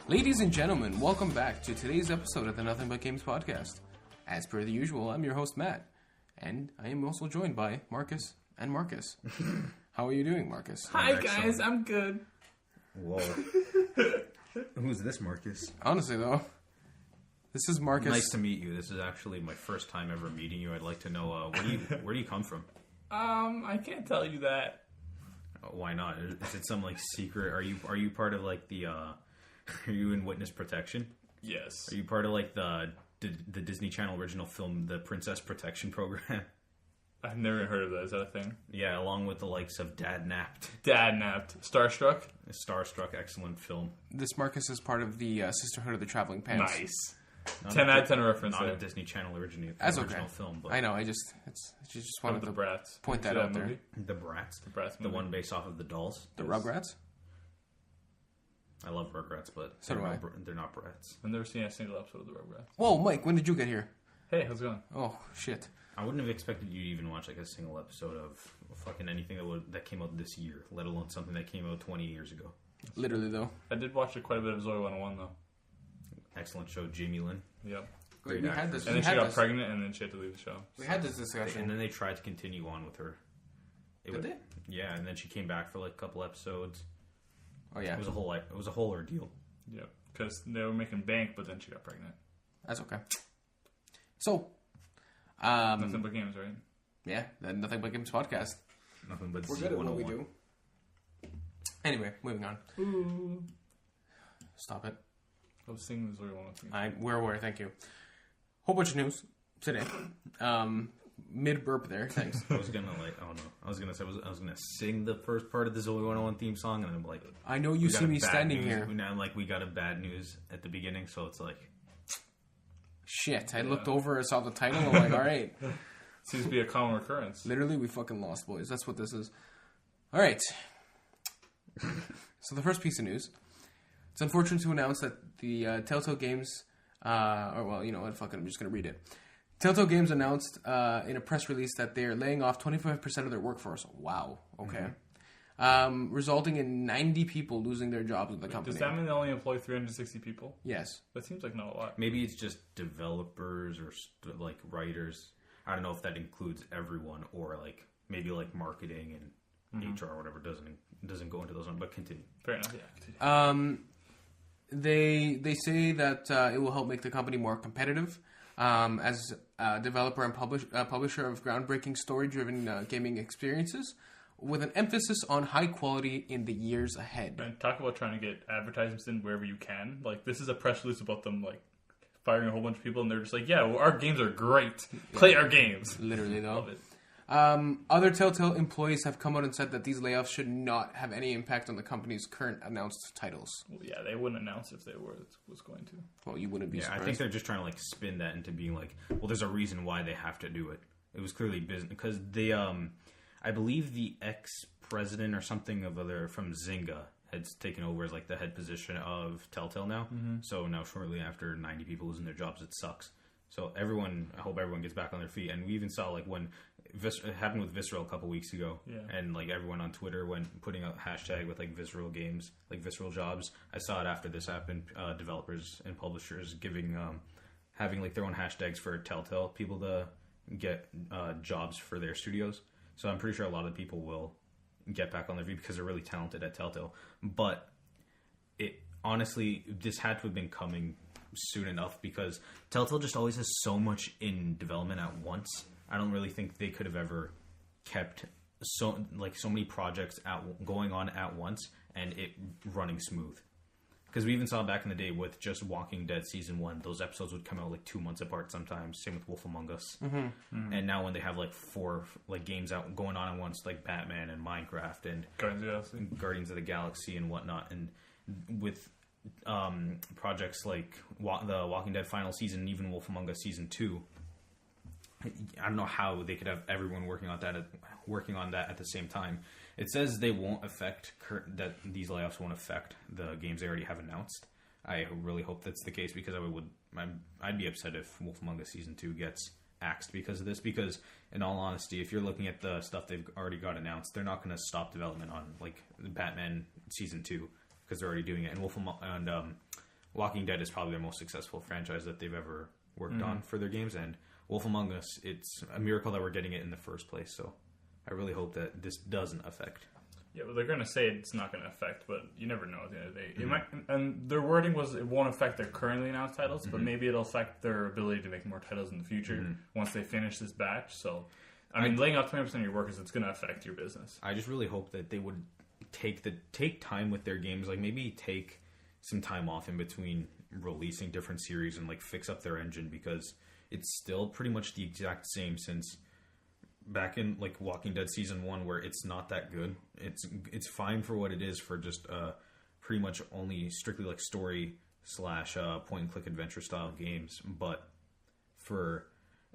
Ladies and gentlemen, welcome back to today's episode of the Nothing But Games podcast. As per the usual, I'm your host, Matt. And I am also joined by Marcus and Marcus. How are you doing, Marcus? Hi, guys. I'm good. Whoa. Who's this, Marcus? Honestly, though, this is Marcus. Nice to meet you. This is actually my first time ever meeting you. I'd like to know, where do you come from? I can't tell you that. Why not? Is it some, like, secret? Are you part of, like, the, are you in witness protection? Yes. Are you part of, like, the Disney Channel original film, the Princess Protection Program? I've never heard of that. Is that a thing? Yeah, along with the likes of Dad Napped. Starstruck? Starstruck, excellent film. This Marcus is part of the Sisterhood of the Traveling Pants. Nice. 10 out of 10 reference Not there. a Disney Channel original okay. film. But I know, I just wanted the to Brats. point that out there. The Brats. The Brats The movie. one based off of the dolls. The Rugrats? I love Rugrats, but So do I. They're not brats. I've never seen a single episode of the Rugrats. Whoa, Mike, when did you get here? Hey, how's it going? Oh, shit. I wouldn't have expected you to even watch like a single episode of fucking anything that came out this year, let alone something that came out 20 years ago. Literally, though. I did watch quite a bit of Zoe 101, though. Excellent show, Jamie Lynn. Yep. Great we actress. had this. And we then she had got this, pregnant, and then she had to leave the show. We had this And discussion. then they tried to continue on with her. Did they? Yeah, and then she came back for like a couple episodes. Oh, yeah. It was a whole ordeal. Yep. Because they were making bank, but then she got pregnant. That's okay. So, Nothing but games, right? yeah, the Nothing But Games podcast. Nothing but We're Z101. good at what we do. Anyway, moving on. Ooh. Stop it. I was singing the Zoe 101 thing. We're aware, thank you. Whole bunch of news today. Mid burp there, thanks. I was gonna I was gonna sing the first part of the Zoe 101 theme song, and I'm like, I know you we see got a me bad standing news. here. Now, like, we got a bad news at the beginning, so it's like, Shit, I looked over, saw the title, I'm like, alright. Seems to be a common recurrence. Literally, we fucking lost, boys. That's what this is. Alright. So the first piece of news. It's unfortunate to announce that the Telltale Games, you know what, fuck it, I'm just going to read it. Telltale Games announced in a press release that they're laying off 25% of their workforce. Wow, okay. Resulting in 90 people losing their jobs at the company. Does that mean they only employ 360 people? Yes. That seems like not a lot. maybe it's just developers or like writers. I don't know if that includes everyone or like maybe like marketing and HR or whatever doesn't go into those ones. But continue. Fair enough. Yeah. Continue. They say that it will help make the company more competitive as a developer and publisher of groundbreaking story-driven gaming experiences, with an emphasis on high quality in the years ahead. And talk about trying to get advertisements in wherever you can. Like, this is a press release about them, like, firing a whole bunch of people, and they're just like, yeah, well, our games are great. Play our games. Literally, though. Love it. Other Telltale employees have come out and said that these layoffs should not have any impact on the company's current announced titles. Well, yeah, they wouldn't announce if they was going to. Well, you wouldn't be Yeah, surprised. I think they're just trying to like spin that into being like, well, there's a reason why they have to do it. It was clearly business because they, I believe the ex-president or something from Zynga had taken over as like the head position of Telltale now. Mm-hmm. So now shortly after 90 people losing their jobs, it sucks. So I hope everyone gets back on their feet. And we even saw like when it happened with Visceral a couple weeks ago, and like everyone on Twitter went putting out hashtag with like Visceral games, like Visceral jobs. I saw it after this happened. Developers and publishers having like their own hashtags for Telltale people to get jobs for their studios. So I'm pretty sure a lot of people will get back on their feet because they're really talented at Telltale. But honestly, this had to have been coming soon enough because Telltale just always has so much in development at once. I don't really think they could have ever kept so many projects going on at once and it running smooth. Because we even saw back in the day with just Walking Dead Season 1, those episodes would come out like 2 months apart sometimes. Same with Wolf Among Us. Mm-hmm. Mm-hmm. And now when they have like 4 like games out going on at once, like Batman and Minecraft and Guardians of the Galaxy and whatnot, and with projects like the Walking Dead final season and even Wolf Among Us Season 2, I don't know how they could have everyone working on that at the same time. It says they won't affect that these layoffs won't affect the games they already have announced. I really hope that's the case because I'd be upset if Wolf Among Us Season 2 gets axed because of this. Because in all honesty, if you're looking at the stuff they've already got announced, they're not going to stop development on like Batman Season 2 because they're already doing it. And Walking Dead is probably their most successful franchise that they've ever worked on for their games, and Wolf Among Us, it's a miracle that we're getting it in the first place. So I really hope that this doesn't affect. Yeah, well, they're going to say it's not going to affect, but you never know at the end of the day. It might, and their wording was it won't affect their currently announced titles, but maybe it'll affect their ability to make more titles in the future once they finish this batch. So, I mean, laying off 20% of your workers, it's going to affect your business. I just really hope that they would take time with their games, like maybe take some time off in between releasing different series and like fix up their engine, because it's still pretty much the exact same since back in like Walking Dead season 1, where it's not that good. It's fine for what it is for just pretty much only strictly like story / point and click adventure style games. But for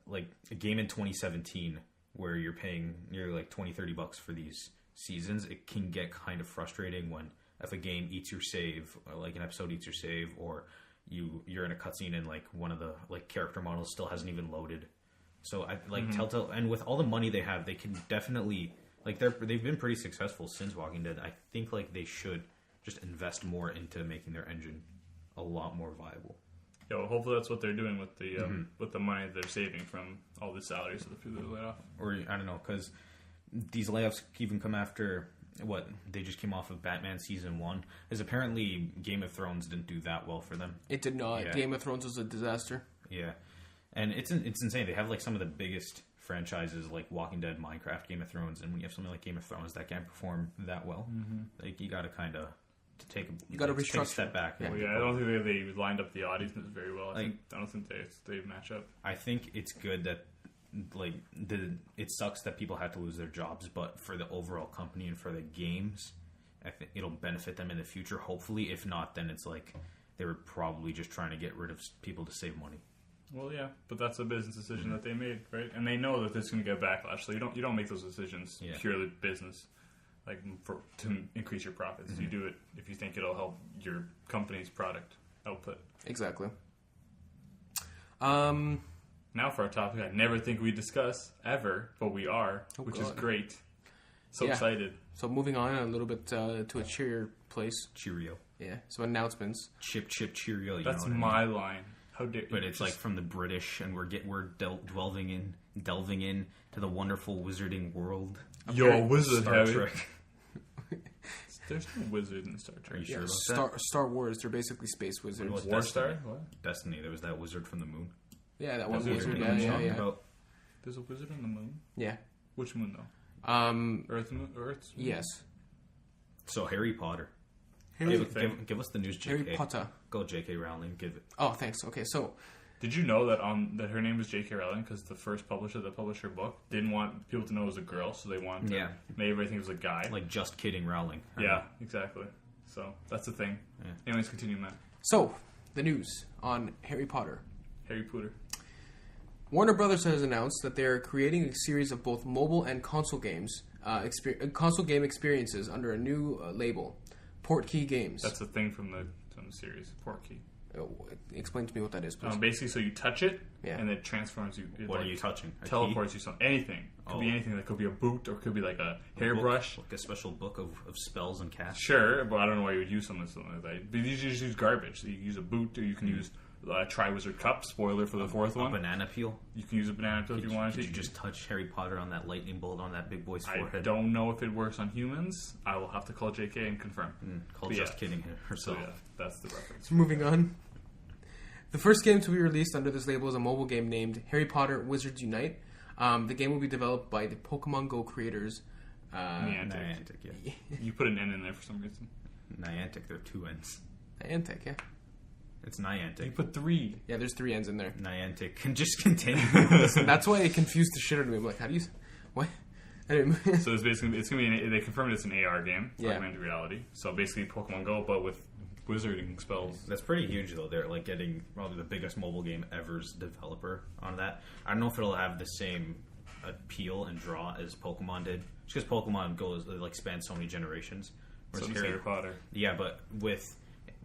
like a game in 2017 where you're paying nearly like $20-$30 for these seasons, it can get kind of frustrating when if a game eats your save, or like an episode eats your save, or you're in a cutscene and like one of the like character models still hasn't even loaded. So I like Telltale, and with all the money they have, they can definitely like they've been pretty successful since Walking Dead. I think like they should just invest more into making their engine a lot more viable. Yeah, well, hopefully that's what they're doing with the money they're saving from all the salaries of the people that laid off. Or I don't know, because these layoffs even come after what they just came off of Batman season 1. Because apparently Game of Thrones didn't do that well for them. It did not. Yeah. Game of Thrones was a disaster. Yeah. And it's insane. They have like some of the biggest franchises like Walking Dead, Minecraft, Game of Thrones, and when you have something like Game of Thrones that can't perform that well, like you got to kind of take a step back. Yeah. Well, yeah, I don't think they lined up the audiences very well. I don't think they match up. I think it's good that like it sucks that people had to lose their jobs, but for the overall company and for the games, I think it'll benefit them in the future. Hopefully, if not, then it's like they were probably just trying to get rid of people to save money. Well, yeah, but that's a business decision that they made, right? And they know that this is going to get backlash. So you don't make those decisions purely business, like to increase your profits. You do it if you think it'll help your company's product output. Exactly. Now for our topic, I never think we discuss ever, but we are, which is great. So excited. So moving on a little bit to a cheerier place. Cheerio. Yeah. So announcements. Chip Cheerio. You That's know what my I mean? line. How dare? But it's like from the British, and we're delving in to the wonderful wizarding world. Yo, wizard, Star Harry. Trek. There's no wizard in Star Trek. Are you sure about that? Star Wars. They're basically space wizards. What was Warstar? What? Destiny. There was that wizard from the moon. Yeah, that one That's wizard. what Yeah, you're yeah, yeah. About. There's a wizard on the moon? Yeah. Which moon, though? Earth's moon? Earth's moon? Yes. So Harry Potter. Give us the news, JK. Harry Potter. Go, J.K. Rowling. Give it. Oh, thanks. Okay, so Did you know that her name was J.K. Rowling because the first publisher that published her book didn't want people to know it was a girl, so they wanted to make everybody think it was a guy. Like, just kidding, Rowling. Yeah, exactly. So that's the thing. Yeah. Anyways, continue, Matt. So the news on Harry Potter. Harry Potter. Warner Brothers has announced that they are creating a series of both mobile and console games, console game experiences under a new label, Portkey Games. That's the thing from the series, Portkey. Explain to me what that is, please. Basically, so you touch it, and it transforms you. What are you touching? Teleports you something. Anything. Could be anything. That could be a boot, or could be like a hairbrush. Like a special book of spells and casts. Sure, but I don't know why you would use something like that. But you just use garbage. So you can use a boot, or you can use a Triwizard Cup. Spoiler for the fourth one. A banana peel. You can use a banana peel if you wanted to. Did you just touch Harry Potter on that lightning bolt on that big boy's forehead? I don't know if it works on humans. I will have to call JK and confirm. Just kidding herself. So yeah, that's the reference. Moving on. The first game to be released under this label is a mobile game named Harry Potter Wizards Unite. The game will be developed by the Pokemon Go creators. Niantic. Yeah. You put an N in there for some reason. Niantic, there are 2 N's. Niantic, yeah. It's Niantic. You put 3. Yeah, there's 3 N's in there. Niantic. Can just continue. That's why it confused the shit out of me. I'm like, how do you... What? So it's basically... they confirmed it's an AR game. Augmented reality. So basically Pokemon Go, but with wizarding spells. That's pretty huge, though. They're like getting probably the biggest mobile game ever's developer on that. I don't know if it'll have the same appeal and draw as Pokemon did. Just because Pokemon goes like spans so many generations. So does Harry Potter. Yeah, but with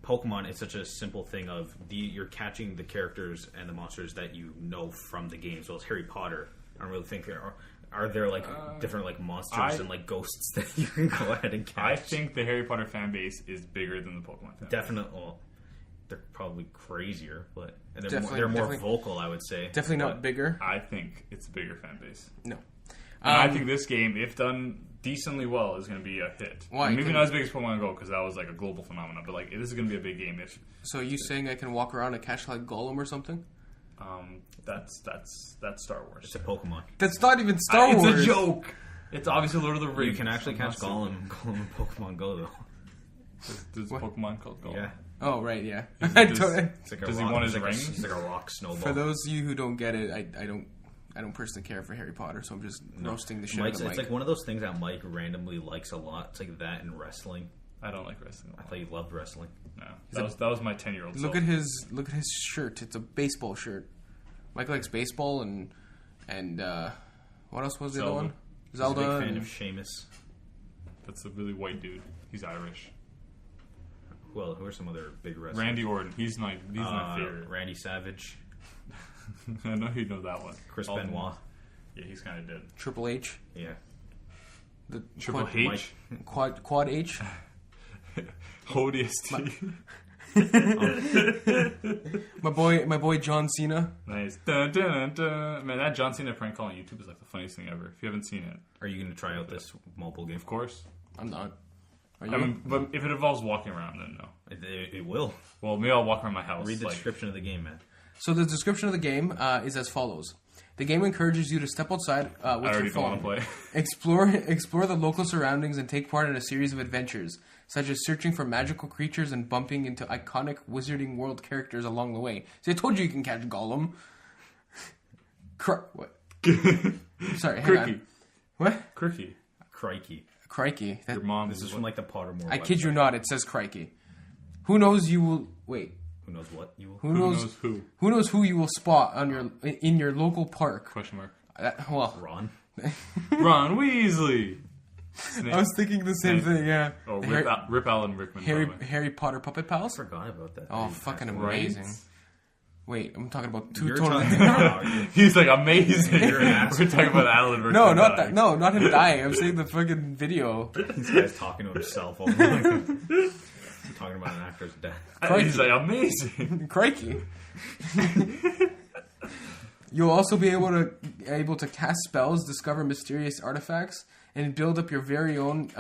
Pokemon, it's such a simple thing of you're catching the characters and the monsters that you know from the games. Well, as Harry Potter, I don't really think there are there like different like monsters and like ghosts that you can go ahead and catch. I think the Harry Potter fan base is bigger than the Pokemon fan base. Definitely. Well, they're probably crazier, but and Definitely- they're more vocal, I would say. Definitely not bigger. I think it's a bigger fan base. No. And I think this game, if done decently well, is going to be a hit. Why? Maybe not as big as Pokemon Go, because that was like a global phenomenon, but like this is going to be a big game. If So you saying I can walk around and catch like Gollum or something? that's Star Wars. It's a Pokemon. That's not even Star Wars. It's a joke. It's obviously Lord of the Rings. You can actually I'm catch not Gollum in Pokemon Go, though. There's a Pokemon called Gollum. Yeah. Oh right, yeah. Does- I don't- It's like a Does he rock, want his it's like rings? It's like a rock snowball. For those of you who don't get it, I don't personally care for Harry Potter, so I'm just roasting the shit out Mike's, of Mike. it's like one of those things that Mike randomly likes a lot. It's like that and wrestling. I don't like wrestling. I thought you loved wrestling. No, that was my 10-year-old. Look at his shirt. It's a baseball shirt. Mike likes baseball and what else was the other one? Zelda. He's a big fan and- of Sheamus. That's a really white dude. He's Irish. Well, who are some other big wrestlers? Randy Orton. He's my favorite. Randy Savage. I know you know that one. Chris All the Benoit. ones. Yeah, he's kind of dead. Triple H. Yeah. The Triple quad, H. Quad H. ODST. My boy John Cena. Nice. Dun, dun, dun, dun. Man, that John Cena prank call on YouTube is like the funniest thing ever. If you haven't seen it, Are you going to try out this mobile game? of course. I'm not. Are you? I mean, but if it involves walking around, then no. It will. Well, maybe I'll walk around my house. Read the like, description of the game, man. So the description of the game is as follows. The game encourages you to step outside with I your already don't phone, want to play. explore the local surroundings, and take part in a series of adventures, such as searching for magical creatures and bumping into iconic Wizarding World characters along the way. See, I told you can catch Gollum. What? Sorry, hang on. What? Crookie. Crikey. Crikey. Your mom. This is from like the Pottermore. I kid you not, it says crikey. Who knows you will... Wait. Who knows what? You will. Who knows who? Who knows who you will spot in your local park? Question mark. Well, Ron. Ron Weasley. I was thinking the same thing, yeah. Oh, Harry, Rip Alan Rickman. by the way. Harry Potter Puppet Pals? I forgot about that. Oh, fucking Right? amazing. Wait, I'm talking about two You're totally talking different... about He's like amazing. You're an asshole. We're talking about Alan Rickman. No, not dying. that. No, not him dying. I'm saying the fucking video. This guy's talking to himself. All the talking about an actor's death. He's like amazing. Crikey. You'll also be able to cast spells, discover mysterious artifacts, and build up your very own...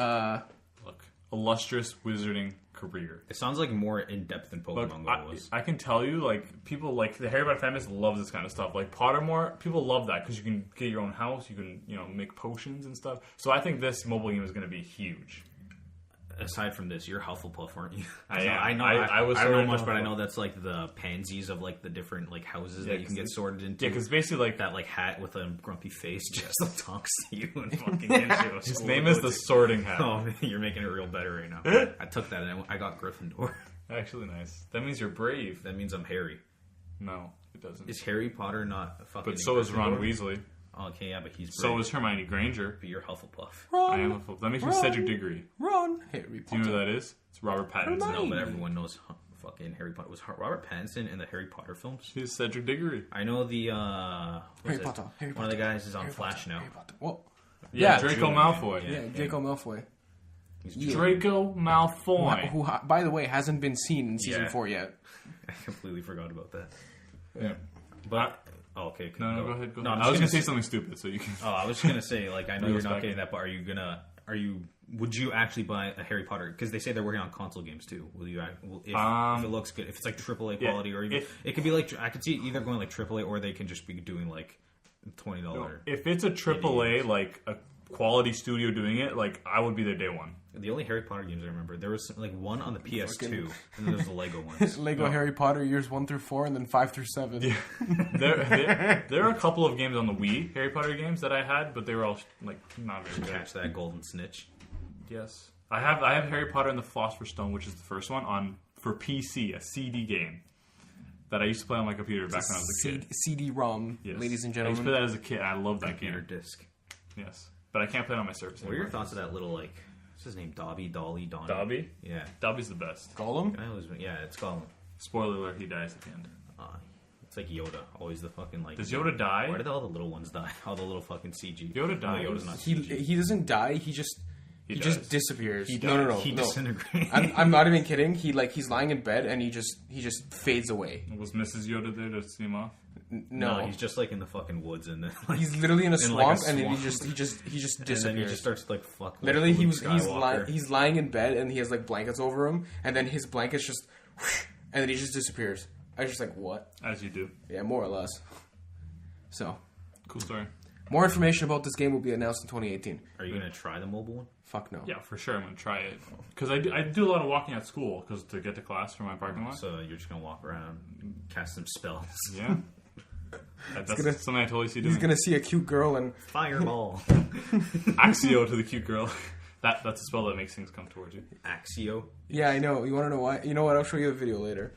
Look, illustrious wizarding career. It sounds like more in depth than Look, Pokemon Go was. I can tell you, like, people like the Harry Potter fan base loves this kind of stuff. Like Pottermore, people love that because you can get your own house, you can, make potions and stuff. So I think this mobile game is going to be huge. Aside from this, you're Hufflepuff, aren't you? I am. I know. I was I don't know sorted much, but I Hufflepuff. know that's like the pansies of like the different like houses Yeah, that you can 'cause get sorted into. Yeah, because basically, like, that like hat with a grumpy face just like talks to you and fucking gets you. his name is the Sorting Hat. Oh, man, you're making it real better right now. I took that and I got Gryffindor. Actually, nice. That means you're brave. That means I'm Harry. No, it doesn't. Is Harry Potter not a fucking? But so is Ron Gryffindor? Weasley. Okay, yeah, but he's So brave. is Hermione Granger. But you're Hufflepuff. I am a fool. That makes me Cedric Diggory. Ron. Harry Do you Potter. know who that is? It's Robert Pattinson. Hermione. No, but everyone knows fucking Harry Potter. Was Robert Pattinson in the Harry Potter films? He's Cedric Diggory. I know the Harry Potter. Harry one of the Potter. guys is on Harry Flash Potter, now. Harry Potter. Well, Yeah, Yeah, Draco Julian, Malfoy. yeah. yeah, Draco Malfoy. Yeah. Draco Malfoy. Who, by the way, hasn't been seen in season Yeah. 4 yet. I completely forgot about that. Yeah. But okay, No, go ahead. Go No, ahead. I'm I was just gonna say something stupid, so you can. Oh, I was just gonna say, like, I know Bring you're us not back getting in. that, but would you actually buy a Harry Potter? Because they say they're working on console games too. Will you? If it looks good, if it's like AAA quality, or even it could be like I could see either going like AAA, or they can just be doing like $20. If it's a AAA, like a quality studio doing it, like I would be there day one. The only Harry Potter games I remember, there was like one on the PS2, and then there's the Lego ones. Lego Harry Potter years 1 through 4, and then 5 through 7. Yeah. There are a couple of games on the Wii, Harry Potter games that I had, but they were all like not very good. Catch that golden snitch. Yes, I have Harry Potter and the Philosopher's Stone, which is the first one for PC, a CD game that I used to play on my computer back when I was a kid. CD-ROM, Yes. ladies and I used to gentlemen. play that as a kid. I love that Computer game. disc. Yes, but I can't play it on my Surface. What are your anymore. thoughts of that little like? What's his name? Donnie? Dobby? Yeah. Dobby's the best. Gollum? Yeah, it's Gollum. Spoiler alert: he dies at the end. It's like Yoda, always the fucking like. Does Yoda die? Why did all the little ones die? All the little fucking CG. Yoda dies. No, Yoda's not He CG. doesn't die, he just He just disappears. He No. disintegrates. I'm not even kidding. He's lying in bed and he just fades away. Was Mrs. Yoda there to see him off? No, he's just like in the fucking woods and like, he's literally in a swamp, like and then he just disappears. and then he just starts like fuck. Literally, Luke he's lying in bed and he has like blankets over him, and then his blankets just, and then he just disappears. I was just like, what? As you do. Yeah, more or less. So, Cool story. more information about this game will be announced in 2018. Are you gonna try the mobile one? Fuck no. Yeah, for sure. I'm gonna try it because I do a lot of walking at school because to get to class from my parking lot. So you're just gonna walk around, cast some spells. Yeah, that's something I totally see doing. He's gonna see a cute girl and Fireball. Axio to the cute girl. That's a spell that makes things come towards you. Axio. yeah, I know. You want to know why? You know what? I'll show you a video later.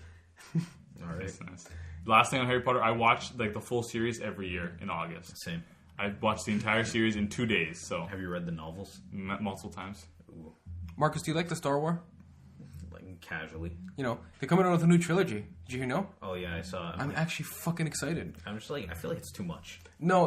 All right. That's nice. Last thing on Harry Potter, I watched like the full series every year in August. Same. I watched the entire series in 2 days, so Have you read the novels? multiple times. Ooh, Marcus, do you like the Star Wars? like casually. You know, they're coming out with a new trilogy. Did you know? Oh yeah, I saw it. I'm actually fucking excited. I'm just like I feel like it's too much. No,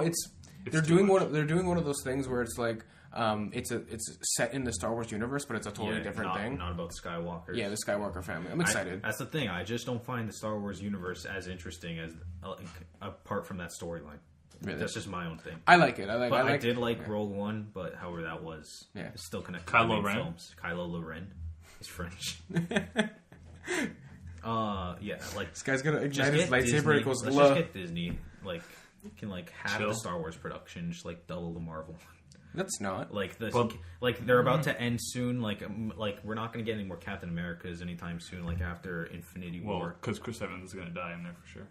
they're too doing much. they're doing one of those things where it's like it's set in the Star Wars universe, but it's a totally different thing. Not about Skywalker. Yeah, the Skywalker family. I'm excited. That's the thing. I just don't find the Star Wars universe as interesting as apart from that storyline. Really? That's just my own thing. I like it. I did like Rogue One, but however that was, it's still connected to Kylo the main Ren? films. Kylo Ren is French. Yeah, like This guy's gonna just ignite his get lightsaber. Disney. It goes Let's low. just get Disney. Like can like have Chill. the Star Wars production, just like double the Marvel. That's not. Like the But- like they're about to end soon. Like we're not going to get any more Captain Americas anytime soon. Like after Infinity Well, War, because Chris Evans is gonna die in there for sure.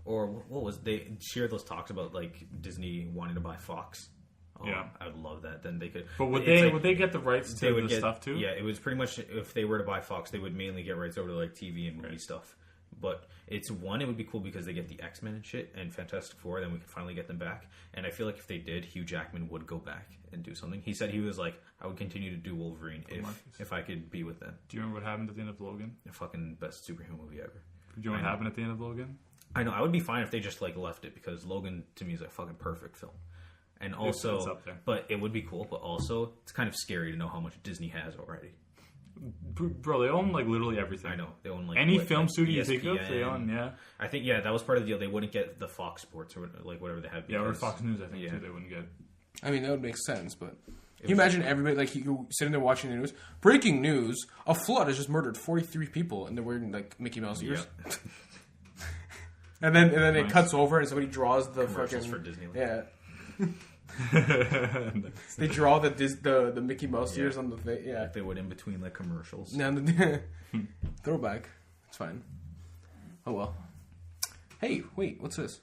or what was they shared those talks about like Disney wanting to buy Fox. Oh, Yeah. I would love that. Then they could. But would it's they would they get the rights to the get stuff too? Yeah, it was pretty much if they were to buy Fox, they would mainly get rights over to like TV and movie stuff. But it would be cool because they get the X-Men and shit and Fantastic Four. Then we could finally get them back. And I feel like if they did, Hugh Jackman would go back and do something. He said he was like, I would continue to do Wolverine if I could be with them. Do you remember what happened at the end of Logan? The fucking best superhero movie ever. Do you know what happened at the end of Logan? I know. I would be fine if they just like left it because Logan to me is a fucking perfect film. And also, it's up there. but it would be cool. But also, it's kind of scary to know how much Disney has already. Bro, they own like literally everything. I know they own like Any what, film like studio you think of, ESPN. they own. Yeah, I think that was part of the deal. They wouldn't get the Fox Sports or like whatever they have. yeah, or because- Fox News. I think yeah. too. They wouldn't get. I mean, that would make sense, but can you imagine everybody like you sitting there watching the news? Breaking news: a flood has just murdered 43 people, and they're wearing like Mickey Mouse ears. Yeah. And then it Nice. cuts over, and somebody draws the Commercials fucking for Disneyland. yeah. They draw the Mickey Mouse ears on the thing. Yeah. If they would in between like commercials. Now throwback. It's fine. Oh well. Hey, wait, what's this?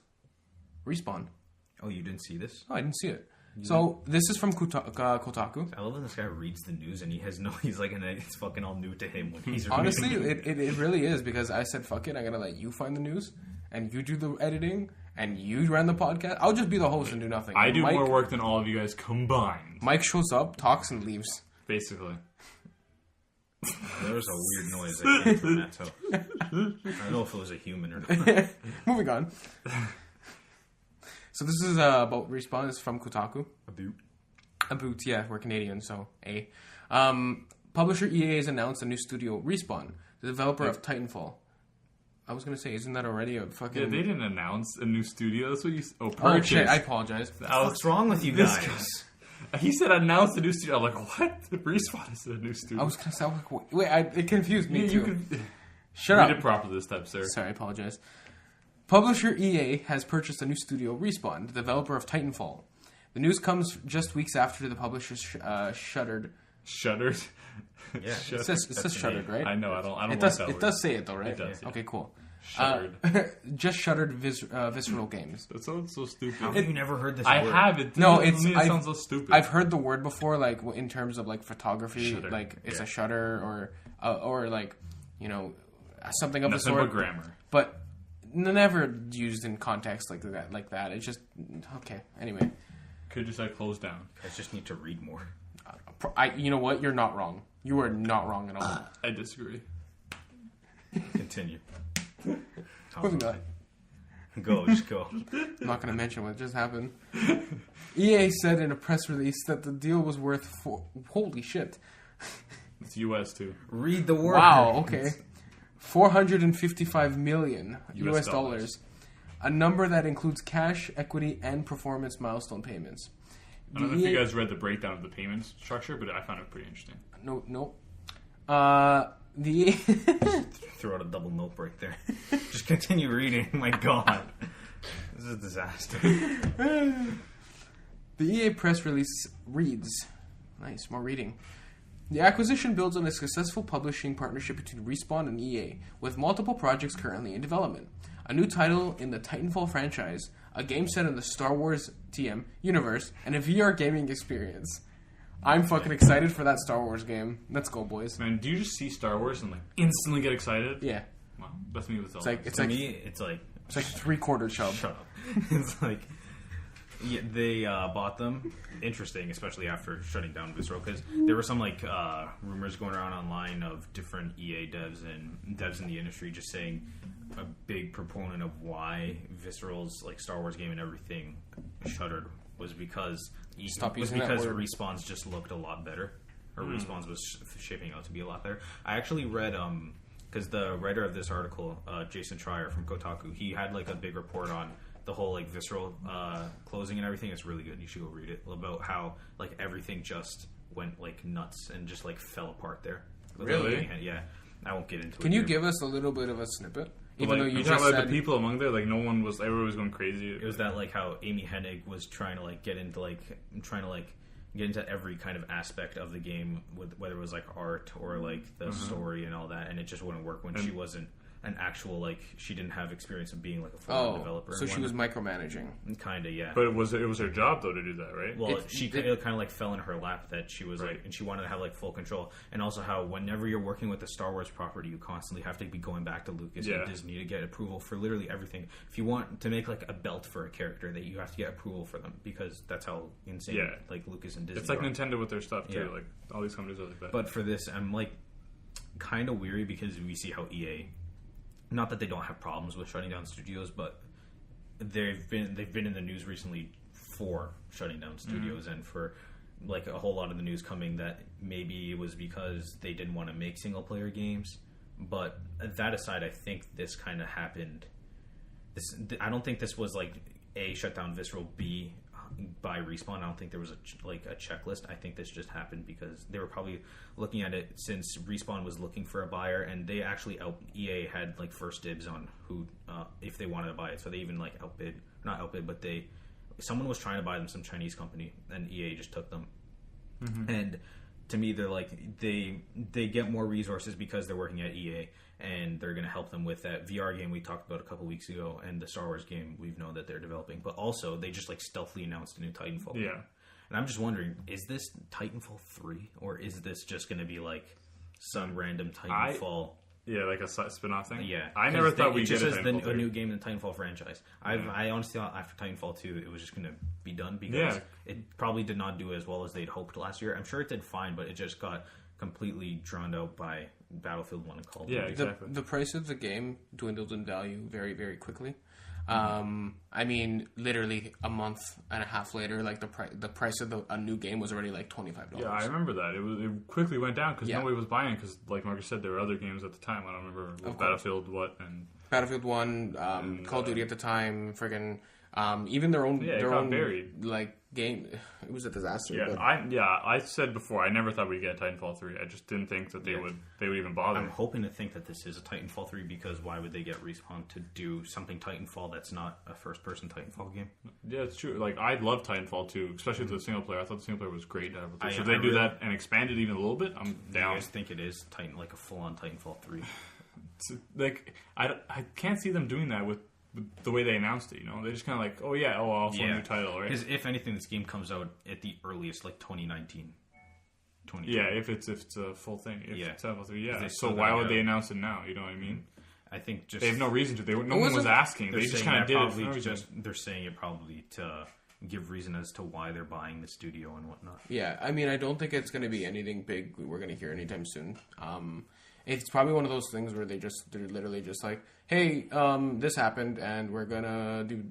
Respawn. Oh, you didn't see this? Oh, I didn't see it. So this is from Kotaku. I love when this guy reads the news and he's like, it's fucking all new to him when he's Honestly, reading it. it really is because I said fuck it. I'm gonna let you find the news and you do the editing and you run the podcast. I'll just be the host and do nothing. I do Mike, more work than all of you guys combined. Mike shows up, talks, and leaves. Basically. There was a weird noise that came from that toe. I don't know if it was a human or not. Moving on. So this is about Respawn. It's from Kotaku. About, yeah, we're Canadian, so A. Publisher EA has announced a new studio, Respawn, the developer of Titanfall. I was gonna say, isn't that already a fucking? Yeah, they didn't announce a new studio. That's what you. Oh Purchase. shit! I apologize. What's wrong with you guys? He said announce a new studio. I'm like, what? Respawn is a new studio. I was gonna say, wait, it confused me Yeah, too. you could Shut read up. it properly this time, sir. Sorry, I apologize. Publisher EA has purchased a new studio, Respawn, the developer of Titanfall. The news comes just weeks after the publisher shuttered. Shuttered. Yeah. It says shuttered, right? I know. I don't. It like does. that It word. does say it though, right? It does, yeah. Okay, cool. Shuttered. Just shuttered Visceral Games. That sounds so stupid. How have you never heard this I word? have it. No, It I've- sounds so stupid. I've heard the word before, like in terms of like photography, Shutter. like it's Yeah. a shutter or like something of the Nothing sort. but grammar. But never used in context like that. Like that. It's just okay. Anyway, Could just like close down. I just need to read more. you know what? You're not wrong. You are not wrong at all. I disagree. Continue. Moving on. Just go. I'm not going to mention what just happened. EA said in a press release that the deal was worth holy shit. It's US too. Read the word. Wow, okay. $455 million US dollars. A number that includes cash, equity, and performance milestone payments. I don't know if you guys read the breakdown of the payment structure, but I found it pretty interesting. No. Throw out a double note break there. Just continue reading. My God. This is a disaster. The EA press release reads... Nice, more reading. The acquisition builds on a successful publishing partnership between Respawn and EA, with multiple projects currently in development. A new title in the Titanfall franchise, a game set in the Star Wars TM universe, and a VR gaming experience. I'm fucking excited for that Star Wars game. Let's go, boys. Man, do you just see Star Wars and like instantly get excited? Yeah. Wow, that's me with Zelda. It's like It's like 3/4 chub. Shut up. It's like, yeah, they bought them. Interesting, especially after shutting down Visceral, because there were some like rumors going around online of different EA devs and devs in the industry just saying a big proponent of why Visceral's like Star Wars game and everything shuttered was because Respawn's just looked a lot better, or Respawn's was shaping out to be a lot better. I actually read because the writer of this article, Jason Schreier from Kotaku, he had like a big report on the whole like Visceral closing and everything. It's really good. You should go read it about how like everything just went like nuts and just like fell apart there. Really? Yeah. I won't get into it. Can you give us a little bit of a snippet? Even though you just said the people among there, like everyone was going crazy. It was that like how Amy Hennig was trying to like get into every kind of aspect of the game, with whether it was like art or like the story and all that, and it just wouldn't work when she wasn't an actual like she didn't have experience of being like a full developer. So she was micromanaging. Kinda, yeah. But it was her job though to do that, right? Well, it kind of like fell in her lap that she was like, and she wanted to have like full control, and also how whenever you're working with the Star Wars property, you constantly have to be going back to Lucas and Disney to get approval for literally everything. If you want to make like a belt for a character, that you have to get approval for them, because that's how insane like Lucas and Disney. It's like Nintendo with their stuff too. Like all these companies are like that. But for this, I'm like kind of weary because we see how EA. Not that they don't have problems with shutting down studios, but they've been in the news recently for shutting down studios, and for like a whole lot of the news coming that maybe it was because they didn't want to make single player games. But that aside, I think this kind of happened. I don't think this was like A, shut down Visceral, B, by Respawn. I don't think there was a checklist. I think this just happened because they were probably looking at it since Respawn was looking for a buyer, and they actually EA had like first dibs on who if they wanted to buy it. So they even like someone was trying to buy them, some Chinese company, and EA just took them. And to me, they're like they get more resources because they're working at EA, and they're going to help them with that VR game we talked about a couple weeks ago, and the Star Wars game we've known that they're developing. But also, they just like stealthily announced a new Titanfall game. Yeah. And I'm just wondering, is this Titanfall 3, or is this just going to be like some random Titanfall? Like a spin-off thing? Yeah. I never thought we'd get a new game in the Titanfall franchise. I honestly thought after Titanfall 2, it was just going to be done, because it probably did not do as well as they'd hoped last year. I'm sure it did fine, but it just got completely drowned out by Battlefield 1 and Call of Duty. Yeah, exactly. The price of the game dwindled in value very, very quickly. I mean, literally a month and a half later, like the price of a new game was already like $25. Yeah, I remember that. It quickly went down because nobody was buying it, because, like Marcus said, there were other games at the time. I don't remember Battlefield and Battlefield 1, Call of Duty at the time, friggin' even their own buried. Like game. It was a disaster. Yeah, I said before, I never thought we'd get Titanfall 3. I just didn't think that they would even bother. I'm hoping to think that this is a Titanfall 3, because why would they get Respawn to do something Titanfall that's not a first-person Titanfall game? Yeah, it's true. Like, I love Titanfall 2, especially the single player. I thought the single player was great. So if they do that and expand it even a little bit, I'm down. You guys think it is like a full-on Titanfall 3? Like, I can't see them doing that with the way they announced it, they just kind of like, also a new title, right? Because if anything, this game comes out at the earliest, like 2019. Yeah, if it's a full thing. If Titanfall 3, so why would they announce it now? You know what I mean? I think just... They have no reason to. No one was asking. They just kind of did it. They're saying it probably to give reason as to why they're buying the studio and whatnot. Yeah, I mean, I don't think it's going to be anything big we're going to hear anytime soon. It's probably one of those things where they're literally just like, hey, this happened, and we're gonna do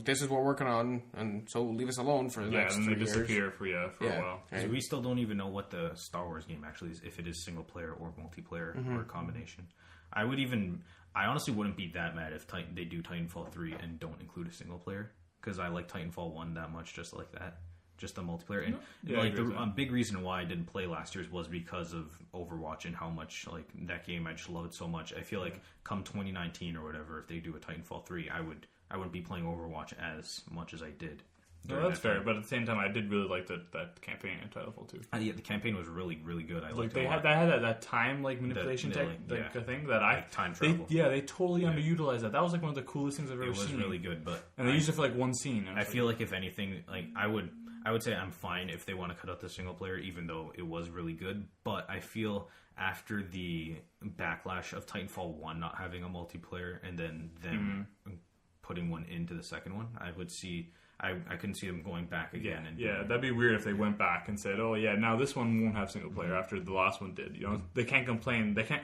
this is what we're working on, and so leave us alone for the next 3 years. Disappear for a while. Right. We still don't even know what the Star Wars game actually is, if it is single player or multiplayer or a combination. I honestly wouldn't be that mad if they do Titanfall 3 and don't include a single player, because I like Titanfall 1 that much, just like that. Just the multiplayer. And the big reason why I didn't play last year's was because of Overwatch and how much like that game I just loved so much. I feel like come 2019 or whatever, if they do a Titanfall 3, I wouldn't be playing Overwatch as much as I did. No, that's fair, but at the same time, I did really like that campaign in Titanfall 2. Yeah, the campaign was really, really good. I liked they it a lot. had that time manipulation thing that time travel. They totally underutilized that. That was like one of the coolest things I've ever seen. It was really good, and they used it for like one scene. I feel like if anything, like I would say I'm fine if they want to cut out the single player, even though it was really good. But I feel after the backlash of Titanfall 1 not having a multiplayer and then them putting one into the second one, I couldn't see them going back again. That'd be weird if they went back and said, "Oh yeah, now this one won't have single player after the last one did." You know, they can't complain. They can't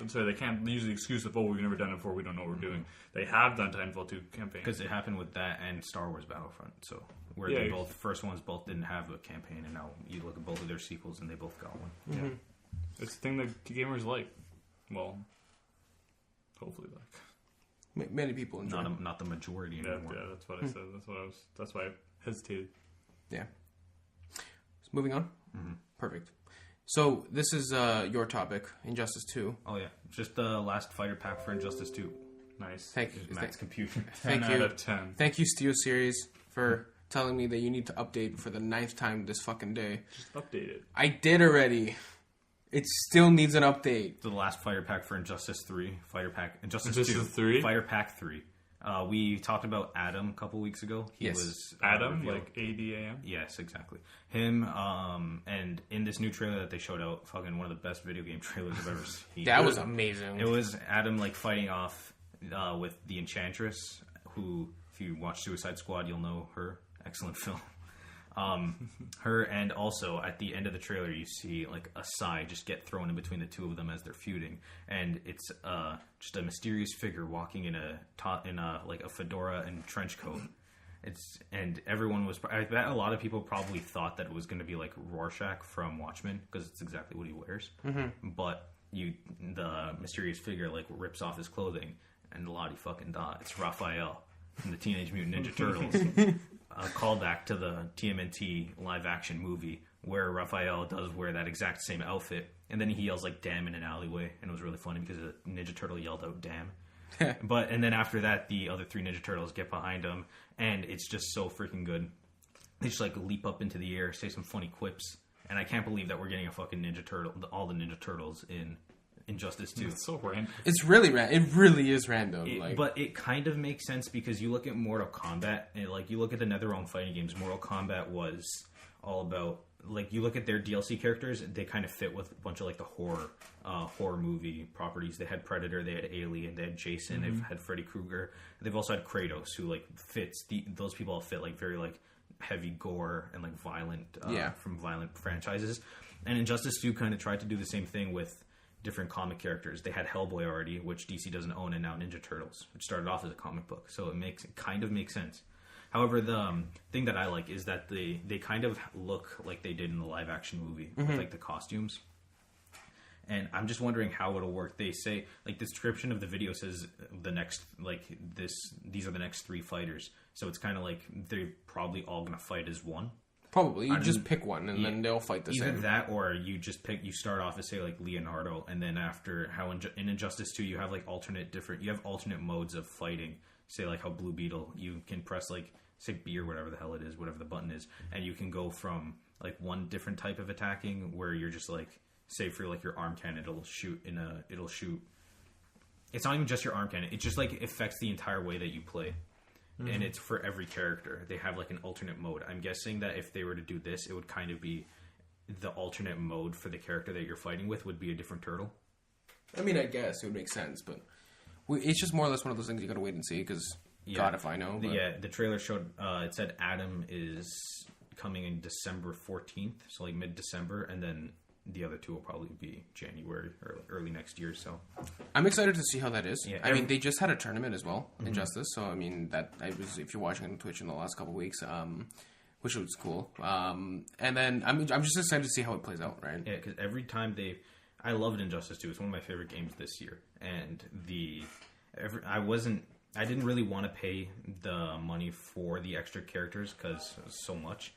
use the excuse of, "Oh, we've never done it before. We don't know what we're doing." They have done Titanfall 2 campaign because it happened with that and Star Wars Battlefront. So where they both first ones both didn't have a campaign, and now you look at both of their sequels and they both got one. Mm-hmm. Yeah, it's the thing that gamers like. Well, hopefully like. Many people enjoy. Not the majority anymore. Yeah, that's what I said. That's why I hesitated. Yeah. So moving on. Mm-hmm. Perfect. So this is your topic, Injustice 2. Oh yeah, just the last fighter pack for Injustice 2. Nice. Thank you, Max Computer. 10 out of 10. Thank you, Steel Series, for telling me that you need to update for the 9th time this fucking day. Just update it. I did already. It still needs an update. The last fighter pack for Injustice 3. Fighter pack. Injustice 2. 3? Fighter pack 3. We talked about Adam a couple weeks ago. He was Adam, like ADAM? Yes, exactly. Him, and in this new trailer that they showed out, fucking one of the best video game trailers I've ever seen. That was amazing. It was Adam, like, fighting off with the Enchantress, who, if you watch Suicide Squad, you'll know her. Excellent film. Her, and also at the end of the trailer you see like a sigh just get thrown in between the two of them as they're feuding, and it's just a mysterious figure walking in a like a fedora and trench coat. And everyone was, I bet a lot of people probably thought that it was going to be like Rorschach from Watchmen, because it's exactly what he wears. But the mysterious figure like rips off his clothing and Lottie fucking da. It's Raphael from the Teenage Mutant Ninja Turtles. A callback to the TMNT live action movie where Raphael does wear that exact same outfit, and then he yells like "damn" in an alleyway, and it was really funny because a Ninja Turtle yelled out "damn." And then after that, the other 3 Ninja Turtles get behind him, and it's just so freaking good. They just like leap up into the air, say some funny quips, and I can't believe that we're getting a fucking Ninja Turtle, all the Ninja Turtles in Injustice 2. It's so random. It's really random. It really is random. But it kind of makes sense because you look at Mortal Kombat, and like you look at the NetherRealm fighting games. Mortal Kombat was all about, like, you look at their DLC characters, they kind of fit with a bunch of like the horror movie properties. They had Predator, they had Alien, they had Jason, they've had Freddy Krueger. They've also had Kratos, who like fits those people all fit like very like heavy gore and like violent from violent franchises. And Injustice 2 kind of tried to do the same thing with different comic characters. They had Hellboy already, which DC doesn't own, and now Ninja Turtles, which started off as a comic book. So it kind of makes sense. However, the thing that I like is that they kind of look like they did in the live action movie with like the costumes. And I'm just wondering how it'll work. They say, like, the description of the video says these are the next 3 fighters. So it's kind of like they're probably all going to fight as one. Probably. You just pick one, and then they'll fight the same. Either that, or you just you start off as, say, like, Leonardo, and then after, how in Injustice 2, you have, like, alternate modes of fighting. Say, like, how Blue Beetle, you can press, like, say, B or whatever the hell it is, whatever the button is, and you can go from, like, one different type of attacking, where you're just, like, say, for, like, your arm cannon, it'll shoot. It's not even just your arm cannon. It just, like, affects the entire way that you play. And it's for every character. They have like an alternate mode. I'm guessing that if they were to do this, it would kind of be the alternate mode for the character that you're fighting with would be a different turtle. I mean, I guess it would make sense, but it's just more or less one of those things you gotta wait and see, because God if I know. But... the trailer showed, it said Adam is coming in December 14th, so like mid-December, and then the other two will probably be January or early next year. So I'm excited to see how that is. Yeah, I mean, they just had a tournament as well, Injustice. So I mean, if you're watching on Twitch in the last couple of weeks, which was cool. And then I'm just excited to see how it plays out, right? yeah, because every time I loved Injustice 2. It's one of my favorite games this year, and I didn't really want to pay the money for the extra characters because it was so much,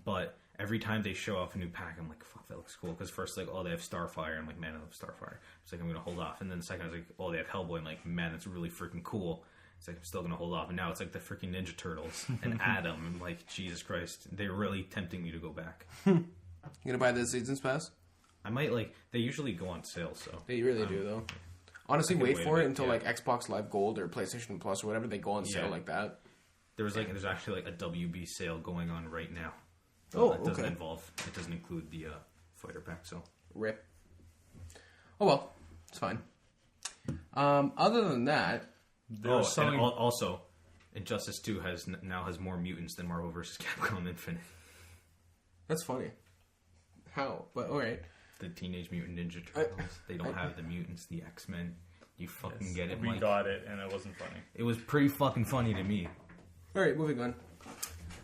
but every time they show off a new pack, I'm like, fuck, that looks cool. Because first, like, oh, they have Starfire. I'm like, man, I love Starfire. It's like, I'm going to hold off. And then the second, I was like, oh, they have Hellboy. I'm like, man, that's really freaking cool. It's like, I'm still going to hold off. And now it's like the freaking Ninja Turtles and Adam. I'm like, Jesus Christ. They're really tempting me to go back. You going to buy the Seasons Pass? I might, they usually go on sale, so. They really do, though. Honestly, wait for it until, like, Xbox Live Gold or PlayStation Plus or whatever. They go on sale like that. There's actually, a WB sale going on right now. Oh, it doesn't it doesn't include the fighter pack, so. Rip. Oh, well. It's fine. Other than that... and also, Injustice 2 now has more mutants than Marvel vs. Capcom Infinite. That's funny. How? But, alright. The Teenage Mutant Ninja Turtles. They don't have the mutants, the X-Men. You fucking get it, We Mike. got it, and it wasn't funny. It was pretty fucking funny to me. Alright, moving on.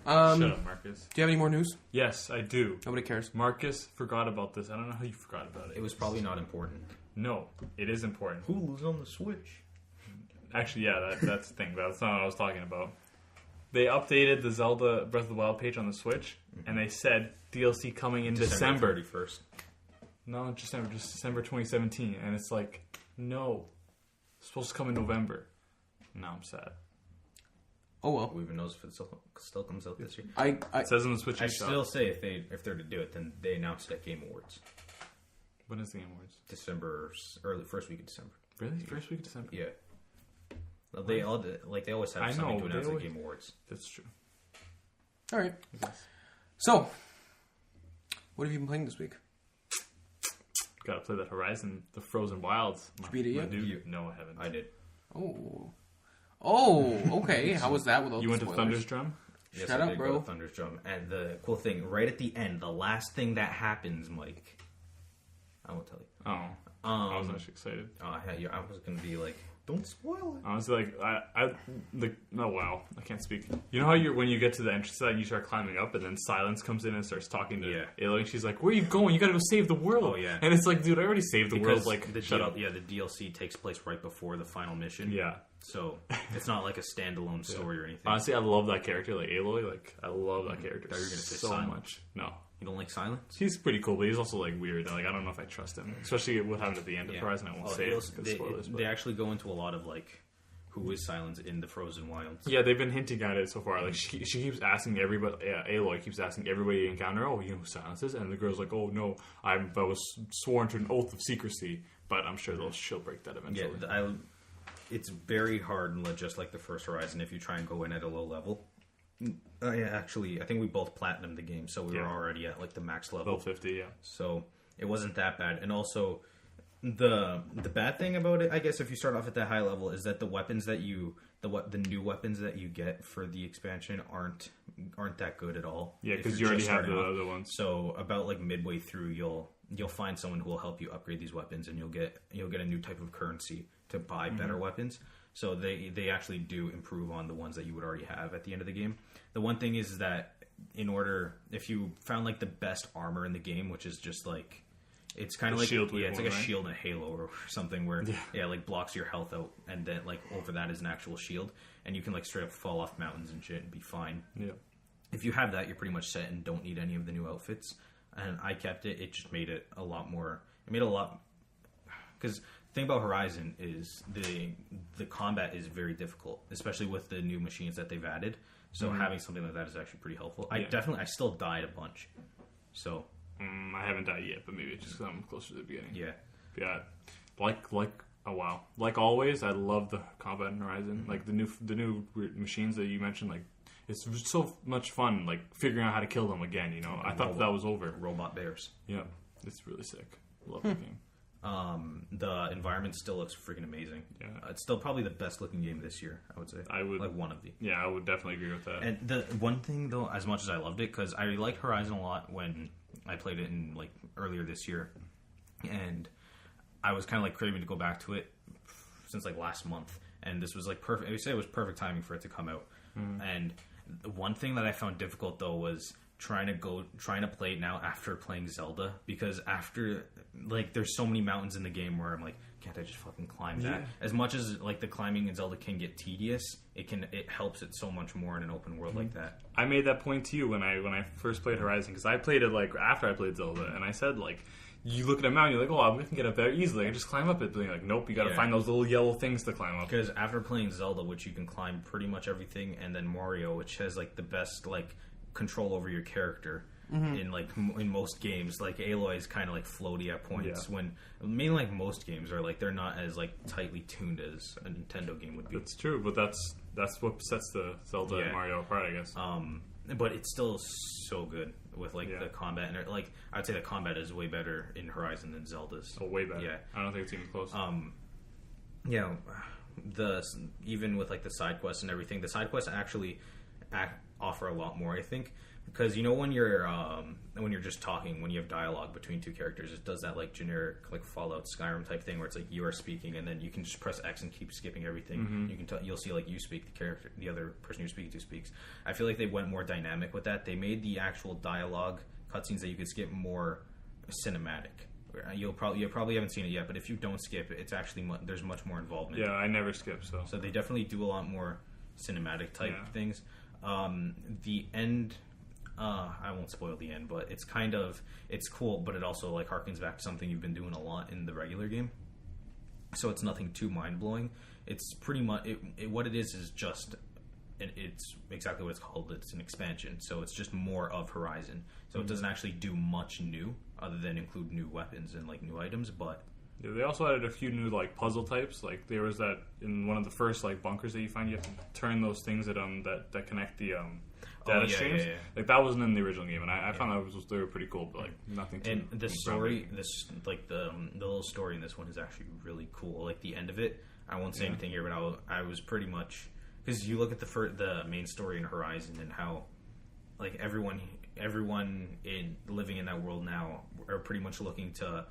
Shut up, Marcus. Do you have any more news? Yes, I do. Nobody cares. Marcus forgot about this. I don't know how you forgot about it. It was probably not important. No, it is important. Hulu's on the Switch. Actually, yeah, that's the thing. That's not what I was talking about. They updated the Zelda Breath of the Wild page on the Switch, and they said DLC coming in December 31st. No, just December 2017. And it's like, no. It's supposed to come in November. Now I'm sad. Oh, well. Who even knows if it still comes out this year? It says on the Switch I eShop. still say if they're to do it, then they announced it at Game Awards. When is the Game Awards? First week of December. Really? First week of December? Yeah. Well, they always have something to announce at Game Awards. That's true. Alright. So, what have you been playing this week? Gotta play that Horizon, the Frozen Wilds. Did you beat it yet? Dude. No, I haven't. I did. Oh, okay. How was that without You went to spoilers? Thunder's Drum? Yes, Shut I up, did bro. Go to Thunder's Drum. And the cool thing, right at the end, the last thing that happens, Mike, I won't tell you. Oh. I was actually excited. Yeah, I was going to be like, don't spoil it. I was like, oh wow, I can't speak. You know how when you get to the entrance side and you start climbing up, and then Silence comes in and starts talking to Aloy, and she's like, "Where are you going? You gotta go save the world." Oh yeah, and it's like, dude, I already saved the world. Like, shut up. Yeah, the DLC takes place right before the final mission. Yeah, so it's not like a standalone story or anything. Honestly, I love that character, like Aloy. Like, I love that character You're gonna say so Silence. much. No. You don't like Silence? He's pretty cool, but he's also like weird. Like, I don't know if I trust him, especially what happened at the end of Horizon. I won't say it because spoilers. They actually go into a lot of like who is Silence in the Frozen Wilds. Yeah, they've been hinting at it so far. Like, she keeps asking everybody. Aloy keeps asking everybody you encounter, "Oh, you know who Silence is?" And the girl's like, "Oh no, I was sworn to an oath of secrecy." But I'm sure she'll break that eventually. Yeah, it's very hard, just like the first Horizon, if you try and go in at a low level. I think we both platinumed the game, so we were already at like the max level. Level 50, yeah. So it wasn't that bad. And also, the bad thing about it, I guess, if you start off at that high level, is that the weapons that the new weapons that you get for the expansion aren't that good at all. Yeah, because you already have the other ones. So about like midway through, you'll find someone who will help you upgrade these weapons, and you'll get a new type of currency to buy better weapons. So they actually do improve on the ones that you would already have at the end of the game. The one thing is that if you found like the best armor in the game, which is just like, it's kind of like, it's like a shield in a Halo or something where like blocks your health out, and then like over that is an actual shield, and you can like straight up fall off mountains and shit and be fine. Yeah. If you have that, you're pretty much set and don't need any of the new outfits. And I kept it. It just made it a lot more. It made it a lot, because the thing about Horizon is the combat is very difficult, especially with the new machines that they've added. So having something like that is actually pretty helpful. I still died a bunch. So I haven't died yet, but maybe it's just because I'm closer to the beginning. Yeah. Like always, I love the combat in Horizon. Like the new machines that you mentioned. Like, it's so much fun. Like figuring out how to kill them again. You know, I thought that was over. Robot bears. Yeah, it's really sick. Love the game. The environment still looks freaking amazing. Yeah. It's still probably the best looking game this year, I would say. Like one of the. Yeah, I would definitely agree with that. And the one thing though, as much as I loved it, because I liked Horizon a lot when I played it in like earlier this year, and I was kind of like craving to go back to it since like last month, and this was like perfect. I would say it was perfect timing for it to come out. And one thing that I found difficult though was trying to play it now after playing Zelda, because after like there's so many mountains in the game where I'm like, can't I just fucking climb that? As much as like the climbing in Zelda can get tedious, it helps it so much more in an open world like that. I made that point to you when I first played Horizon, because I played it like after I played Zelda, and I said like, you look at a mountain, you're like, oh, I can get up there easily. I just climb up it. But you're like, nope, you got to find those little yellow things to climb up. Because after playing Zelda, which you can climb pretty much everything, and then Mario, which has like the best like control over your character in like in most games, like Aloy is kind of like floaty at points. When mainly like most games are like they're not as like tightly tuned as a Nintendo game would be. That's true, but that's what sets the Zelda and Mario apart, I guess. But it's still so good with like the combat, and like I'd say the combat is way better in Horizon than Zelda's. Oh, way better. Yeah, I don't think it's even close. Even with like the side quests and everything, the side quests actually offer a lot more, I think, because you know when you're just talking, when you have dialogue between two characters, it does that like generic like Fallout Skyrim type thing where it's like you are speaking and then you can just press X and keep skipping everything. You can you'll see like you speak, the other person you're speaking to speaks. I feel like they went more dynamic with that. They made the actual dialogue cutscenes that you could skip more cinematic. You probably haven't seen it yet, but if you don't skip, it's actually there's much more involvement. Yeah, I never skip, so they definitely do a lot more cinematic type things. The end, I won't spoil the end, but it's cool, but it also like harkens back to something you've been doing a lot in the regular game. So it's nothing too mind blowing. It's pretty much what it is just. It's exactly what it's called. It's an expansion, so it's just more of Horizon. So it doesn't actually do much new, other than include new weapons and like new items. But they also added a few new like puzzle types. Like there was that in one of the first like bunkers that you find, you have to turn those things that connect the data streams. Yeah. Like that wasn't in the original game, and I found that they were pretty cool, but like nothing. And the story, the little story in this one is actually really cool. Like the end of it, I won't say anything here, but I was pretty much. Because you look at the main story in Horizon and how, like everyone living in that world now are pretty much looking to,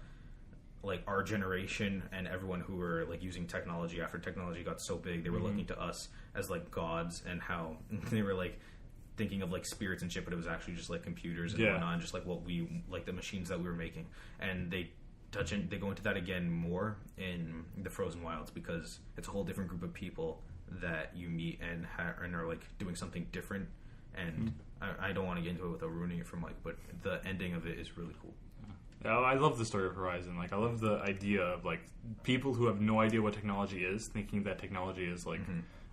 like our generation and everyone who were like using technology after technology got so big, they were looking to us as like gods, and how they were like thinking of like spirits and shit, but it was actually just like computers and whatnot, and just like what we like the machines that we were making, and they go into that again more in the Frozen Wilds, because it's a whole different group of people that you meet and are like doing something different, and I don't want to get into it without ruining it for Mike, but the ending of it is really cool. Yeah, I love the story of Horizon. Like I love the idea of like people who have no idea what technology is thinking that technology is like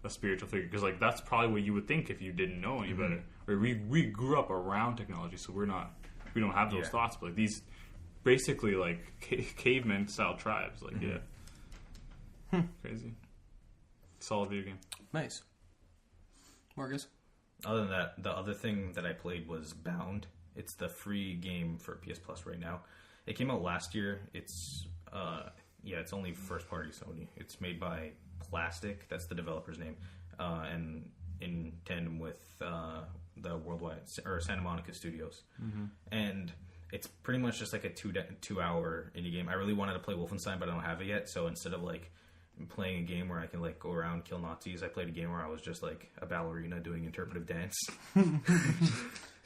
a spiritual figure, because like that's probably what you would think if you didn't know any better. Or we grew up around technology, so we don't have those thoughts, but like these basically like caveman style tribes, like crazy. Solid video game. Nice. Marcus? Other than that, the other thing that I played was Bound. It's the free game for PS Plus right now. It came out last year. It's it's only first party Sony. It's made by Plastic. That's the developer's name. And in tandem with the worldwide or Santa Monica Studios. And it's pretty much just like a 2-hour indie game. I really wanted to play Wolfenstein, but I don't have it yet. So instead of like playing a game where I can like go around kill Nazis, I played a game where I was just like a ballerina doing interpretive dance.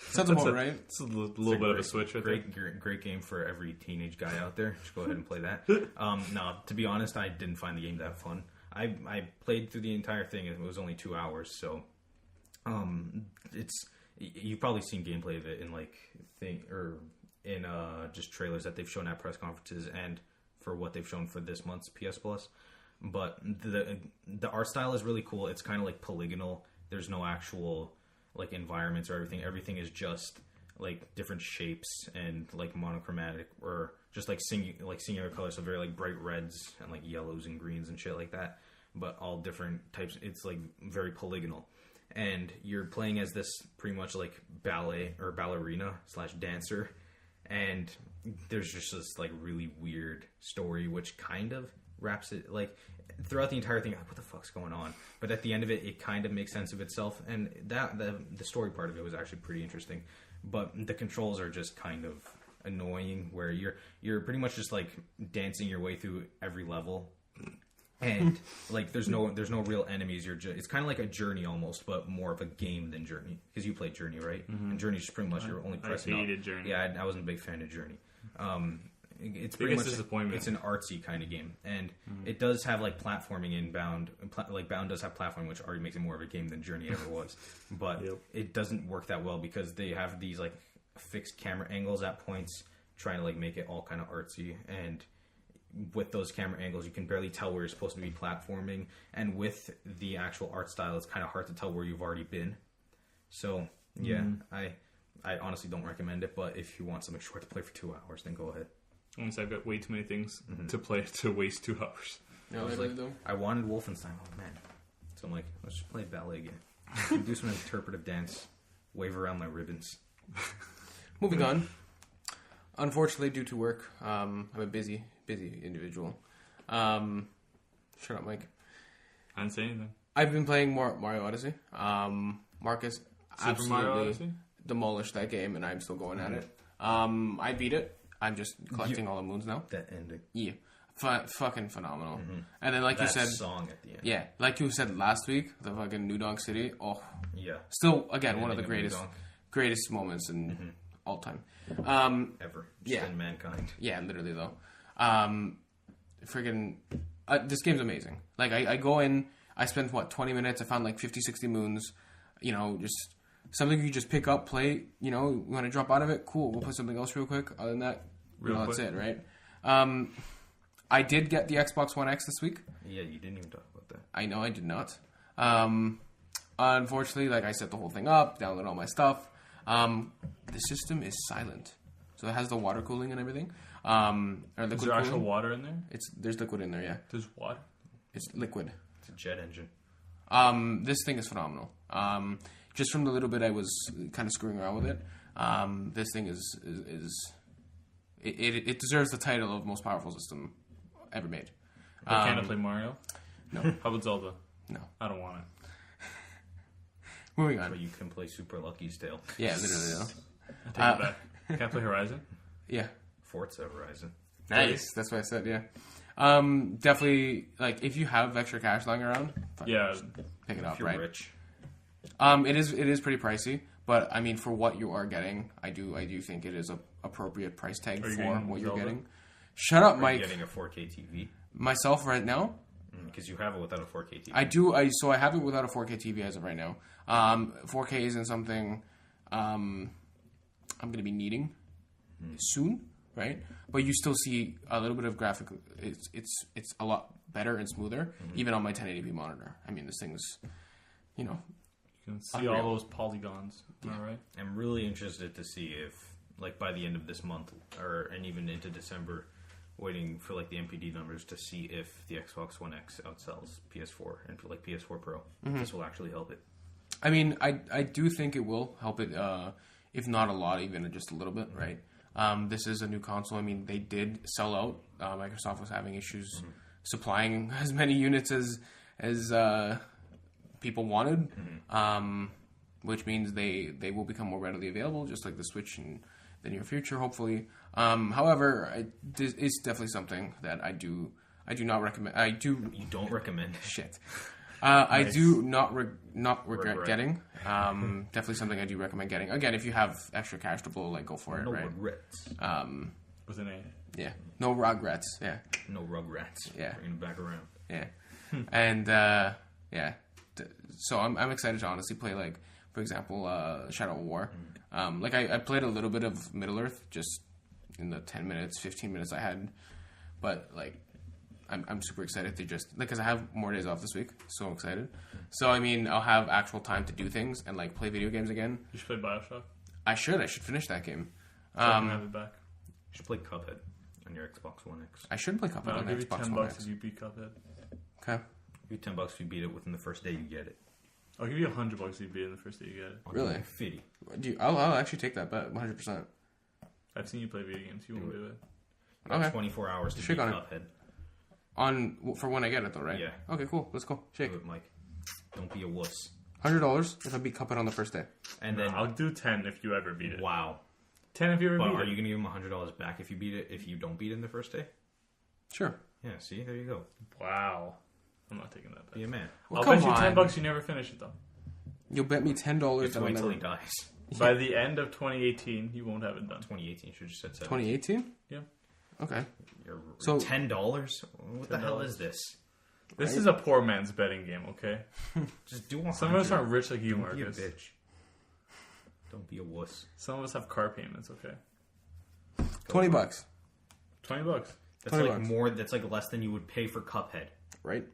Sounds about right. It's a little bit of a switch. Great game for every teenage guy out there. Just go ahead and play that. No, to be honest, I didn't find the game that fun. I played through the entire thing, and it was only 2 hours. So, you've probably seen gameplay of it in just trailers that they've shown at press conferences and for what they've shown for this month's PS Plus. But the art style is really cool. It's kind of like polygonal. There's no actual like environments or everything. Everything is just like different shapes and like monochromatic, or just like singular colors. So very like bright reds and like yellows and greens and shit like that. But all different types. It's like very polygonal. And you're playing as this pretty much like ballet or ballerina / dancer. And there's just this like really weird story, which kind of wraps it like throughout the entire thing. Like, what the fuck's going on? But at the end of it, it kind of makes sense of itself, and that the story part of it was actually pretty interesting. But the controls are just kind of annoying, where you're pretty much just like dancing your way through every level, and like there's no real enemies. It's kind of like a Journey almost, but more of a game than Journey, because you played Journey, right? Mm-hmm. And Journey's just pretty much you're only pressing up. I hated Journey. Yeah, I wasn't a big fan of Journey. It's pretty much it's an artsy kind of game, and it does have like platforming in Bound. Like Bound does have platforming, which already makes it more of a game than Journey ever was. But it doesn't work that well because they have these like fixed camera angles at points, trying to like make it all kind of artsy. And with those camera angles, you can barely tell where you're supposed to be platforming, and with the actual art style, it's kind of hard to tell where you've already been. So yeah, I honestly don't recommend it. But if you want something short to play for 2 hours, then go ahead. Honestly, I've got way too many things to play to waste 2 hours. Yeah, I was like, I wanted Wolfenstein. Oh man! So I'm like, let's just play ballet again. Do some interpretive dance, wave around my ribbons. Moving on. Unfortunately, due to work, I'm a busy individual. Shut up, Mike. I didn't say anything. I've been playing more Mario Odyssey. Marcus absolutely demolished that game, and I'm still going at it. I beat it. I'm just collecting all the moons now. That ending. Yeah. Fucking phenomenal. Mm-hmm. And then like that you said... song at the end. Yeah. Like you said last week, the fucking New Donk City. Oh. Yeah. Still, again, one of the greatest moments in all time. Ever. Just in mankind. Yeah, literally though. Friggin... this game's amazing. Like, I go in, I spent, 20 minutes, I found like 50, 60 moons. You know, just... Something you just pick up, play, you want to drop out of it? Cool, we'll play something else real quick. Other than that, that's it, right? I did get the Xbox One X this week. Yeah, you didn't even talk about that. I know, I did not. Unfortunately, like I set the whole thing up, download all my stuff. The system is silent. So it has the water cooling and everything. Is there actual water in there? There's liquid in there, yeah. There's water? It's liquid. It's a jet engine. This thing is phenomenal. Just from the little bit I was kind of screwing around with it, this thing it deserves the title of most powerful system ever made. But can I play Mario? No. How about Zelda? No. I don't want it. Moving on. But you can play Super Lucky's Tale. Yeah, literally. I take it back. Can I play Horizon? Yeah. Forza Horizon. Nice. That's what I said, yeah. Definitely, like, if you have extra cash lying around, pick it up, if you're right? rich. It is pretty pricey, but I mean, for what you are getting, I do think it is a appropriate price tag for what you're getting. Shut up, Mike. Are you getting a 4K TV? Myself right now? Because you have it without a 4K TV. I do. So I have it without a 4K TV as of right now. 4K isn't something I'm going to be needing soon, right? But you still see a little bit of graphic. It's a lot better and smoother, even on my 1080p monitor. I mean, this thing's, You can see all those polygons. Am I right? I'm really interested to see if, like, by the end of this month, and even into December, waiting for like the NPD numbers to see if the Xbox One X outsells PS4 and like PS4 Pro. This will actually help it. I mean, I do think it will help it, if not a lot, even just a little bit, right? This is a new console. I mean, they did sell out. Microsoft was having issues supplying as many units as people wanted, which means they will become more readily available, just like the Switch in the near future, hopefully. However, it's definitely something that I do not recommend. You don't recommend? Shit. I do not regret getting. Definitely something I do recommend getting. Again, if you have extra cash to blow, like, go for it, right? No regrets. With an A. Yeah. No regrets. Yeah. No rugrats. Yeah. Bring it back around. Yeah. And yeah. So I'm excited to honestly play, like, for example, Shadow of War. Like I played a little bit of Middle Earth just in the 10 minutes, 15 minutes I had, but like I'm super excited to just, like, because I have more days off this week, so I'm excited. So I mean, I'll have actual time to do things and like play video games again. You should play BioShock. I should finish that game. So I can have it back. You should play Cuphead on your Xbox One X. I should play Cuphead on the Xbox One X. I'll give you $10 if you beat Cuphead. Okay. I'll give you $10 if you beat it within the first day you get it. I'll give you $100 if you beat it in the first day you get it. Really? 50. I'll actually take that bet 100%. I've seen you play video games. You won't do it. Okay. 24 hours to beat Cuphead. For when I get it, though, right? Yeah. Okay, cool. Let's go. Shake. Do it, Mike. Don't be a wuss. $100 if I beat Cuphead on the first day. And then I'll do 10 if you ever beat it. Wow. 10 if you ever But beat are it. you going to give him $100 back if you beat it? If you don't beat it in the first day? Sure. Yeah. See, there you go. Wow. I'm not taking that back. Be a man. Well, I'll bet come you on. $10 you never finish it, though. You'll bet me $10 You have that to I'll wait till never... he dies. By the end of 2018, you won't have it done. 2018 should have just said 7. 2018? Yeah. Okay. So So- $10? What the hell is this? This Right? is a poor man's betting game, okay? Just do 100. Some of us aren't rich like you, Don't be a Marcus. bitch. Don't be a wuss. Some of us have car payments, okay? $20. $20. That's $20. like more. That's like less than you would pay for Cuphead. Right?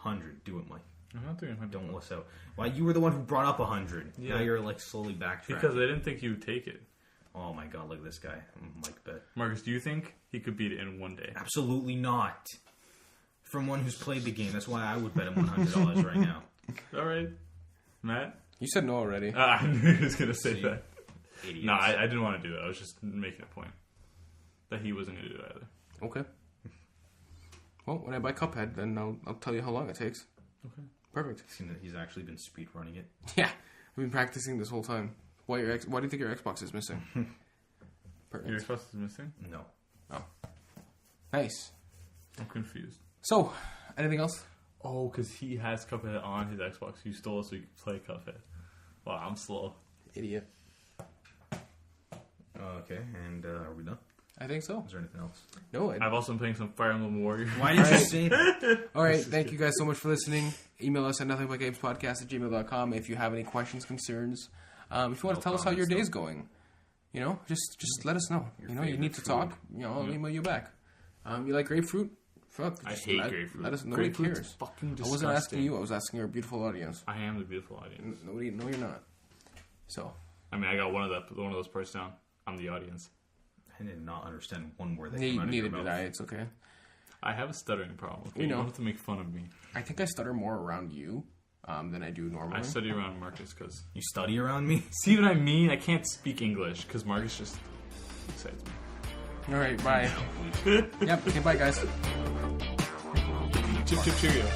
100. Do it, Mike. I'm not doing $100. Don't wuss out. Why you were the one who brought up 100? Yeah. Now you're like slowly backtracking. Because I didn't think you would take it. Oh my god, look at this guy. Mike bet. Marcus, do you think he could beat it in one day? Absolutely not. From one who's played the game, that's why I would bet him $100 right now. All right. Matt? You said no already. I knew he was going to say See? that. Idiots. No, I didn't want to do that. I was just making a point. That he wasn't going to do it either. Okay. Well, when I buy Cuphead, then I'll tell you how long it takes. Okay. Perfect. He's actually been speed running it. Yeah. I've been practicing this whole time. Why do you think your Xbox is missing? Your Perfect. Xbox is missing? No. Nice. I'm confused. So, anything else? Oh, because he has Cuphead on his Xbox. You stole it so you could play Cuphead. Wow, I'm slow. Idiot. Okay, and are we done? I think so. Is there anything else? No. I've also been playing some Fire Emblem Warriors. Why did you say that? All right. Thank you guys so much for listening. Email us at nothingbutgamespodcast@gmail.com if you have any questions, concerns. If you want to tell us how your day's going, just let us know. You need to talk. I'll email you back. You like grapefruit? Fuck. I hate grapefruit. Let us. Nobody Grapefruit's cares. fucking I disgusting. wasn't asking you. I was asking our beautiful audience. I am the beautiful audience. Nobody. No, you're not. So. I mean, I got one of those parts down. I'm the audience. I did not understand one word that came out of Neither your did mouth. I. It's okay. I have a stuttering problem. Okay? We know. You don't have to make fun of me. I think I stutter more around you than I do normally. I study around Marcus because... You study around me? See what I mean? I can't speak English because Marcus just excites me. All right. Bye. No, please. Yep. Okay. Bye, guys. Chip, chip, cheerio.